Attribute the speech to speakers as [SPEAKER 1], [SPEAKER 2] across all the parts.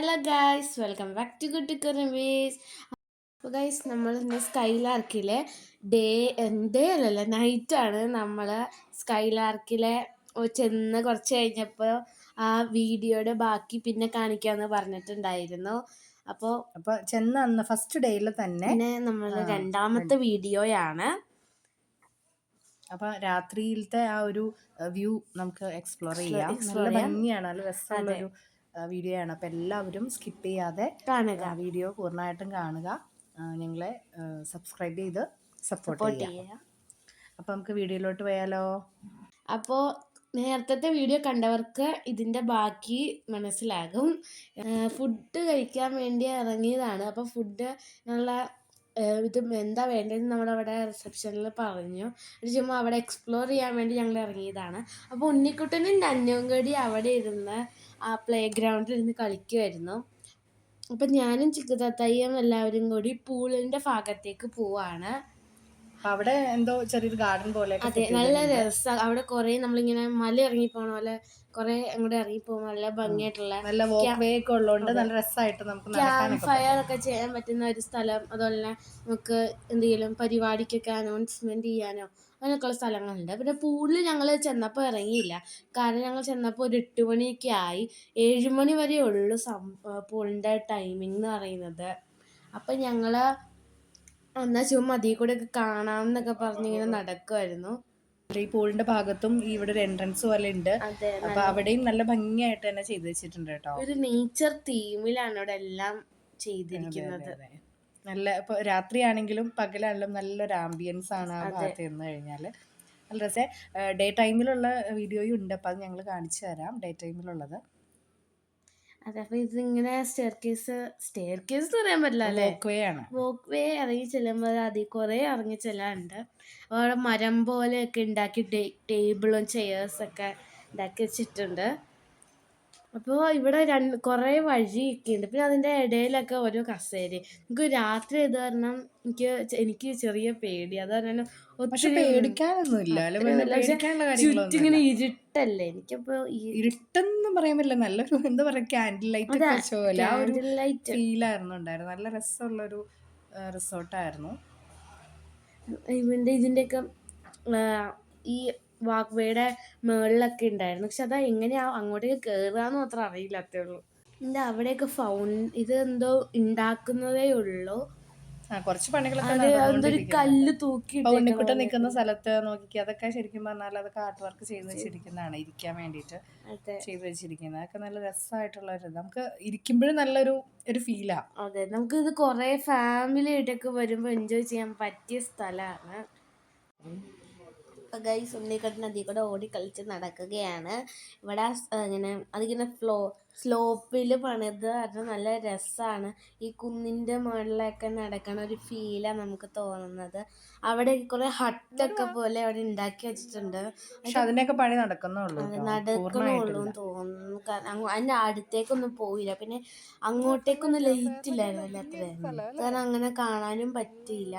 [SPEAKER 1] Hello guys, welcome back to good reviews. അപ്പോൾ guys, നമ്മൾ ഇന്ന് സ്കൈലാർക്കിലെ ഡേ അല്ലല്ല നൈറ്റാണ്. നമ്മൾ സ്കൈലാർക്കിലെ ചെന്ന് കുറച്ച് കഴിഞ്ഞപ്പോൾ ആ വീഡിയോയുടെ ബാക്കി പിന്നെ കാണിക്കാമെന്ന് പറഞ്ഞിട്ടുണ്ടായിരുന്നു. അപ്പോൾ
[SPEAKER 2] ചെന്ന അന്ന് ഫസ്റ്റ് ഡേയിൽ തന്നെ
[SPEAKER 1] നമ്മൾ രണ്ടാമത്തെ വീഡിയോയാണ്.
[SPEAKER 2] അപ്പോൾ രാത്രിയിലത്തെ ആ ഒരു വ്യൂ നമുക്ക് എക്സ്പ്ലോർ ചെയ്യാം. നല്ല ഭംഗിയാണ്, നല്ല രസമുള്ളൊരു വീഡിയോ ആണ്. അപ്പോൾ എല്ലാവരും സ്കിപ്പ് ചെയ്യാതെ
[SPEAKER 1] കാണുക,
[SPEAKER 2] വീഡിയോ പൂർണ്ണമായിട്ടും കാണുക. ഞങ്ങളെ സബ്സ്ക്രൈബ് ചെയ്ത് സപ്പോർട്ട് ചെയ്യുക. അപ്പോൾ നമുക്ക് വീഡിയോയിലോട്ട് പോയാലോ?
[SPEAKER 1] അപ്പോൾ നേരത്തെ വീഡിയോ കണ്ടവർക്ക് ഇതിൻ്റെ ബാക്കി മനസ്സിലാകും. ഫുഡ് കഴിക്കാൻ വേണ്ടി ഇറങ്ങിയതാണ്. അപ്പോൾ ഫുഡ് ഞങ്ങൾ ഇത് എന്താ വേണ്ടതെന്ന് നമ്മളവിടെ റിസപ്ഷനിൽ പറഞ്ഞു. ചുമ്മാ അവിടെ എക്സ്പ്ലോർ ചെയ്യാൻ വേണ്ടി ഞങ്ങൾ ഇറങ്ങിയതാണ്. അപ്പോൾ ഉണ്ണിക്കുട്ടനും നന്നൂങ്കടി അവിടെ ഇരുന്ന് ആ പ്ലേ ഗ്രൗണ്ടിൽ ഇരുന്ന് കളിക്കുമായിരുന്നു. അപ്പം ഞാനും ചിക്കുതാത്തയും എല്ലാവരും കൂടി പൂളിൻ്റെ ഭാഗത്തേക്ക് പോവാണ്.
[SPEAKER 2] അവിടെ എന്തോ ചെറിയൊരു ഗാർഡൻ പോലെ.
[SPEAKER 1] അതെ, നല്ല രസം. അവിടെ കുറേ നമ്മളിങ്ങനെ മല ഇറങ്ങി പോണ പോലെ കുറേ അങ്ങോട്ട് ഇറങ്ങി പോകുമ്പോൾ നല്ല ഭംഗിയായിട്ടുള്ള
[SPEAKER 2] നല്ല വാക്ക് വേ ഒക്കെ ഉള്ളതുകൊണ്ട് നല്ല രസമായിട്ട് നമുക്ക്
[SPEAKER 1] ക്യാമ്പ് ഫയർ ഒക്കെ ചെയ്യാൻ പറ്റുന്ന ഒരു സ്ഥലം. അതുപോലെ തന്നെ നമുക്ക് എന്തെങ്കിലും പരിപാടിക്കൊക്കെ അനൗൺസ്മെന്റ് ചെയ്യാനോ അങ്ങനെയൊക്കെയുള്ള സ്ഥലങ്ങളുണ്ട്. പിന്നെ പൂളിൽ ഞങ്ങൾ ചെന്നപ്പോൾ ഇറങ്ങിയില്ല. കാരണം ഞങ്ങൾ ചെന്നപ്പോൾ ഒരു 8 മണിയൊക്കെ ആയി. 7 മണി വരെ ഉള്ളൂ പൂളിൻ്റെ ടൈമിംഗ് എന്ന് പറയുന്നത്. അപ്പം ഞങ്ങൾ എന്നാൽ ചുമ്മാ അതിൽ കൂടെ ഒക്കെ കാണാമെന്നൊക്കെ പറഞ്ഞിങ്ങനെ നടക്കുമായിരുന്നു.
[SPEAKER 2] ഈ പൂളിന്റെ ഭാഗത്തും ഇവിടെ ഒരു എൻട്രൻസ് പോലെ ഉണ്ട്. അപ്പൊ അവിടെയും നല്ല ഭംഗിയായിട്ട് തന്നെ ചെയ്തു വെച്ചിട്ടുണ്ട് കേട്ടോ.
[SPEAKER 1] ഒരു നേച്ചർ തീമിലാണ് ഇവിടെ എല്ലാം ചെയ്തിരിക്കുന്നത്.
[SPEAKER 2] നല്ല ഇപ്പൊ രാത്രിയാണെങ്കിലും പകലാണെങ്കിലും നല്ലൊരു ആംബിയൻസ് ആണ് ആ ഭാഗത്ത് നിന്ന് കഴിഞ്ഞാല്. നല്ല രസേ. ഡേ ടൈമിലുള്ള വീഡിയോയും ഉണ്ട്. അപ്പൊ അത് ഞങ്ങൾ കാണിച്ചു തരാം, ഡേ ടൈമിലുള്ളത്.
[SPEAKER 1] അതെ, അപ്പൊ ഇതിങ്ങനെ സ്റ്റെയർ കേസ് എന്ന് പറയാൻ പറ്റില്ല അല്ലേ, വോക്ക് വേ ഇറങ്ങി ചെല്ലുമ്പോൾ അതിൽ കുറേ ഇറങ്ങി ചെല്ലാനുണ്ട്. അവിടെ മരം പോലെയൊക്കെ ഉണ്ടാക്കി ടേബിളും ചെയേഴ്സൊക്കെ ഉണ്ടാക്കി വെച്ചിട്ടുണ്ട്. അപ്പോൾ ഇവിടെ കുറേ വഴിയൊക്കെ ഉണ്ട്. പിന്നെ അതിൻ്റെ ഇടയിലൊക്കെ ഓരോ കസേര. എനിക്ക് രാത്രി ഇത് കാരണം എനിക്ക് ചെറിയ പേടി. അത് കാരണം ചുറ്റിങ്ങനെ ഇരുട്ടല്ലേ. എനിക്കപ്പോൾ
[SPEAKER 2] ഇരുട്ടെന്ന് പറയാൻ പറ്റില്ല, നല്ലൊരു എന്താ പറയാ ക്യാൻഡിൽ ലൈറ്റ് പോലെ ആ ഒരു ഫീലായിരുന്നു ഉണ്ടായിരുന്നു. നല്ല രസമുള്ളൊരു റിസോർട്ടായിരുന്നു.
[SPEAKER 1] ഇതിൻ്റെയൊക്കെ ഈ വാക്ക് വേയുടെ മുകളിലൊക്കെ ഉണ്ടായിരുന്നു. പക്ഷെ അത് എങ്ങനെയാ അങ്ങോട്ടേക്ക് കയറാന്ന് മാത്രം അറിയില്ലാത്തേ ഉള്ളൂ. എൻ്റെ അവിടെയൊക്കെ ഇത് എന്തോ ഉണ്ടാക്കുന്നതേ ഉള്ളൂ.
[SPEAKER 2] കുറച്ച് പണികളൊക്കെ
[SPEAKER 1] കല്ല് തൂക്കി
[SPEAKER 2] ഉണ്ണിക്കുട്ടൻ നിൽക്കുന്ന സ്ഥലത്ത് നോക്കി, അതൊക്കെ ശരിക്കും പറഞ്ഞാൽ അതൊക്കെ ആർട്ട് വർക്ക് ചെയ്ത് വെച്ചിരിക്കുന്നതാണ്. ഇരിക്കാൻ വേണ്ടിയിട്ട് ചെയ്ത് വെച്ചിരിക്കുന്നത്. അതൊക്കെ നല്ല രസമായിട്ടുള്ള ഒരു നമുക്ക് ഇരിക്കുമ്പോഴും നല്ലൊരു ഫീലാ.
[SPEAKER 1] അതെ, നമുക്ക് ഇത് കുറെ ഫാമിലി ആയിട്ടൊക്കെ വരുമ്പോൾ എൻജോയ് ചെയ്യാൻ പറ്റിയ സ്ഥലമാണ്. ഗൈസ്, ഉണ്ണിക്കുട്ടൻ അതിൽ കൂടെ ഓടി കളിച്ച് നടക്കുകയാണ്. ഇവിടെ ഇങ്ങനെ അതിങ്ങനെ സ്ലോപ്പിൽ പണിത് കാരണം നല്ല രസമാണ്. ഈ കുന്നിൻ്റെ മുകളിലൊക്കെ നടക്കണ ഒരു ഫീലാണ് നമുക്ക് തോന്നുന്നത്. അവിടെ കുറേ ഹട്ടൊക്കെ പോലെ അവിടെ ഉണ്ടാക്കി വെച്ചിട്ടുണ്ട്.
[SPEAKER 2] അതിനൊക്കെ പണി നടക്കുന്നുള്ളൂ
[SPEAKER 1] എന്ന് തോന്നുന്നു. കാരണം അതിൻ്റെ അടുത്തേക്കൊന്നും പോയില്ല. പിന്നെ അങ്ങോട്ടേക്കൊന്നും ലൈറ്റ് ഇല്ലായിരുന്നല്ലോ അത്രയും, കാരണം അങ്ങനെ കാണാനും പറ്റിയില്ല.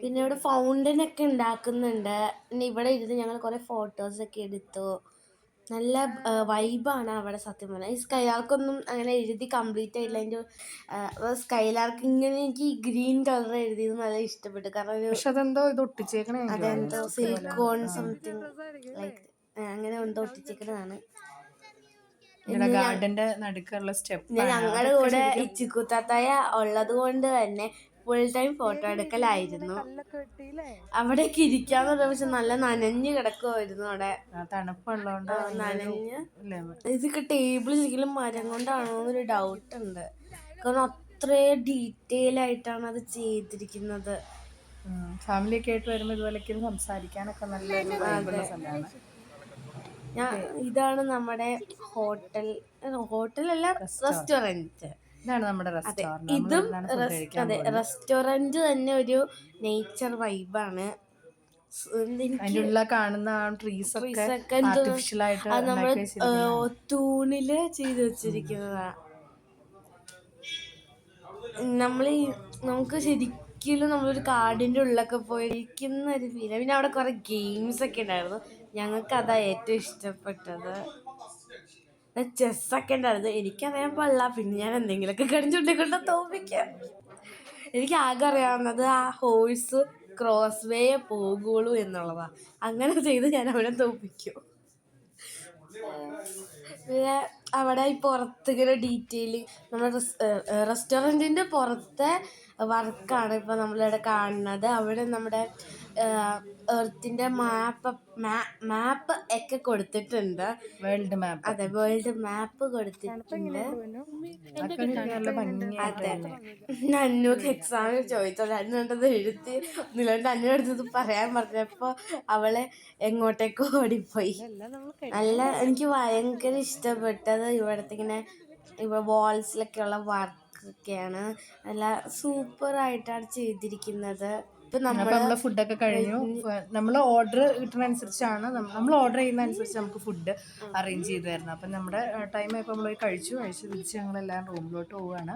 [SPEAKER 1] പിന്നെ ഇവിടെ ഫൗണ്ടനൊക്കെ ഉണ്ടാക്കുന്നുണ്ട്. പിന്നെ ഇവിടെ ഇരുന്ന് ഞങ്ങൾ കുറേ ഫോട്ടോസൊക്കെ എടുത്തു. നല്ല വൈബാണ് അവിടെ. സത്യം പറഞ്ഞാൽ ഈ സ്കൈലാർക്കൊന്നും അങ്ങനെ എഴുതി കംപ്ലീറ്റ് ആയില്ല. അതിൻ്റെ സ്കൈലാർക്ക് ഇങ്ങനെ എനിക്ക് ഈ ഗ്രീൻ കളർ എഴുതിയത് നല്ല ഇഷ്ടപ്പെട്ടു. കാരണം അതെന്തോ സിലിക്കോൺ സംതിങ് ലൈക്ക് അങ്ങനെ എന്തോ ഒട്ടിച്ചേക്കുന്നതാണ്. ഞങ്ങളുടെ കൂടെ ഇച്ചിക്കുത്താത്തായ ഉള്ളത് കൊണ്ട് തന്നെ ഫുൾ ടൈം ഫോട്ടോ എടുക്കലായിരുന്നു. അവിടേക്ക് ഇരിക്കാന്ന് പറഞ്ഞ, പക്ഷെ നല്ല നനഞ്ഞ് കിടക്കുമായിരുന്നു അവിടെ,
[SPEAKER 2] തണുപ്പുള്ളതുകൊണ്ട്
[SPEAKER 1] നനഞ്ഞ്. ഇതൊക്കെ ടേബിൾ ശരിക്കും മരം കൊണ്ടാണോ എന്നൊരു ഡൗട്ട് ഉണ്ട്. കാരണം അത്രയും ഡീറ്റെയിൽ ആയിട്ടാണ് അത് ചെയ്തിരിക്കുന്നത്.
[SPEAKER 2] ഫാമിലി ഒക്കെ ആയിട്ട് വരുമ്പോൾ ഇതുപോലൊക്കെ സംസാരിക്കാനൊക്കെ നല്ല സ്ഥലമാണ്.
[SPEAKER 1] ഇതാണ് നമ്മുടെ ഹോട്ടലല്ല, റെസ്റ്റോറൻറ്റ്.
[SPEAKER 2] ഇതാണ് നമ്മുടെ റെസ്റ്റോറൻറ്റ്.
[SPEAKER 1] ഇതും അതെ, റെസ്റ്റോറൻറ്റ് തന്നെ ഒരു നേച്ചർ വൈബാണ്.
[SPEAKER 2] കാണുന്ന ട്രീസ് ഒക്കെ
[SPEAKER 1] അത് നമ്മൾ തൂണില് ചെയ്ത് വെച്ചിരിക്കുന്നതാ. നമുക്ക് ശരിക്കും നമ്മളൊരു കാടിൻ്റെ ഉള്ളിലൊക്കെ പോയിരിക്കുന്ന ഒരു ഫീലാണ്. പിന്നെ അവിടെ കുറേ ഗെയിംസ് ഒക്കെ ഉണ്ടായിരുന്നു. ഞങ്ങൾക്ക് അതാ ഏറ്റവും ഇഷ്ടപ്പെട്ടത്. ചെസ്സൊക്കെ ഉണ്ടായിരുന്നു. എനിക്കറിയാൻ പാടില്ല, പിന്നെ ഞാൻ എന്തെങ്കിലുമൊക്കെ കടിച്ചുകൊണ്ടിക്കൊണ്ട് തോപ്പിക്കാം. എനിക്ക് ആകെ അറിയാവുന്നത് ആ ഹോഴ്സ് ക്രോസ് വേ പോകുള്ളൂ എന്നുള്ളതാണ്. അങ്ങനെ ചെയ്ത് ഞാൻ അവനെ തോപ്പിക്കും. പിന്നെ അവിടെ ഈ പുറത്തിങ്ങനെ ഡീറ്റെയിലിങ് നമ്മുടെ റെസ്റ്റോറൻറ്റിൻ്റെ പുറത്തെ വർക്കാണ് ഇപ്പോൾ നമ്മളിവിടെ കാണുന്നത്. അവിടെ നമ്മുടെ എർത്തിൻ്റെ മാപ്പ് ഒക്കെ കൊടുത്തിട്ടുണ്ട്.
[SPEAKER 2] World map.
[SPEAKER 1] അതെ, വേൾഡ് മാപ്പ് കൊടുത്തിട്ടുണ്ട്.
[SPEAKER 2] നല്ല ഭംഗിയായിട്ട്
[SPEAKER 1] അതെ,
[SPEAKER 2] തന്നെ.
[SPEAKER 1] നന്നുക്ക് എക്സാമിന് ചോദിച്ചത് അന്നുകൊണ്ടത് എഴുതി ഒന്നില്ലാണ്ട് അന്നടുത്തത് പറയാൻ പറഞ്ഞപ്പോൾ അവളെ എങ്ങോട്ടേക്കോ ഓടിപ്പോയി. നല്ല എനിക്ക് ഭയങ്കര ഇഷ്ടപ്പെട്ടത് ഇവിടുത്തെ ഇങ്ങനെ വാൾസിലൊക്കെയുള്ള വർക്കൊക്കെയാണ്. നല്ല സൂപ്പറായിട്ടാണ് ചെയ്തിരിക്കുന്നത്. ഇപ്പം
[SPEAKER 2] അപ്പൊ നമ്മള് ഫുഡൊക്കെ കഴിഞ്ഞു. നമ്മൾ ഓർഡർ കിട്ടുന്നതനുസരിച്ചാണ് നമ്മൾ ഓർഡർ ചെയ്യുന്ന അനുസരിച്ച് നമുക്ക് ഫുഡ് അറേഞ്ച് ചെയ്ത് തരുന്നത്. അപ്പം നമ്മുടെ ടൈം ആയപ്പോൾ നമ്മൾ കഴിച്ചു തിരിച്ച് ഞങ്ങളെല്ലാം റൂമിലോട്ട് പോവുകയാണ്.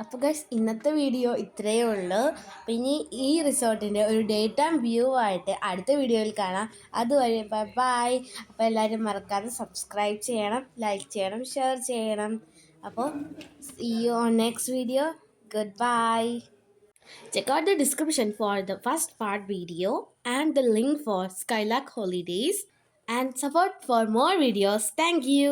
[SPEAKER 1] അപ്പോൾ ഗൈസ്, ഇന്നത്തെ വീഡിയോ ഇത്രയേ ഉള്ളൂ. പിന്നെ ഈ റിസോർട്ടിൻ്റെ ഒരു ഡേ ടൈം വ്യൂ ആയിട്ട് അടുത്ത വീഡിയോയിൽ കാണാം. അതുവരെ ബൈ. അപ്പോൾ എല്ലാവരും മറക്കാതെ സബ്സ്ക്രൈബ് ചെയ്യണം, ലൈക്ക് ചെയ്യണം, ഷെയർ ചെയ്യണം. അപ്പോൾ see you on next video. Goodbye. Check out the description for the first part video and the link for Skylark Holidays and support for more videos. Thank you.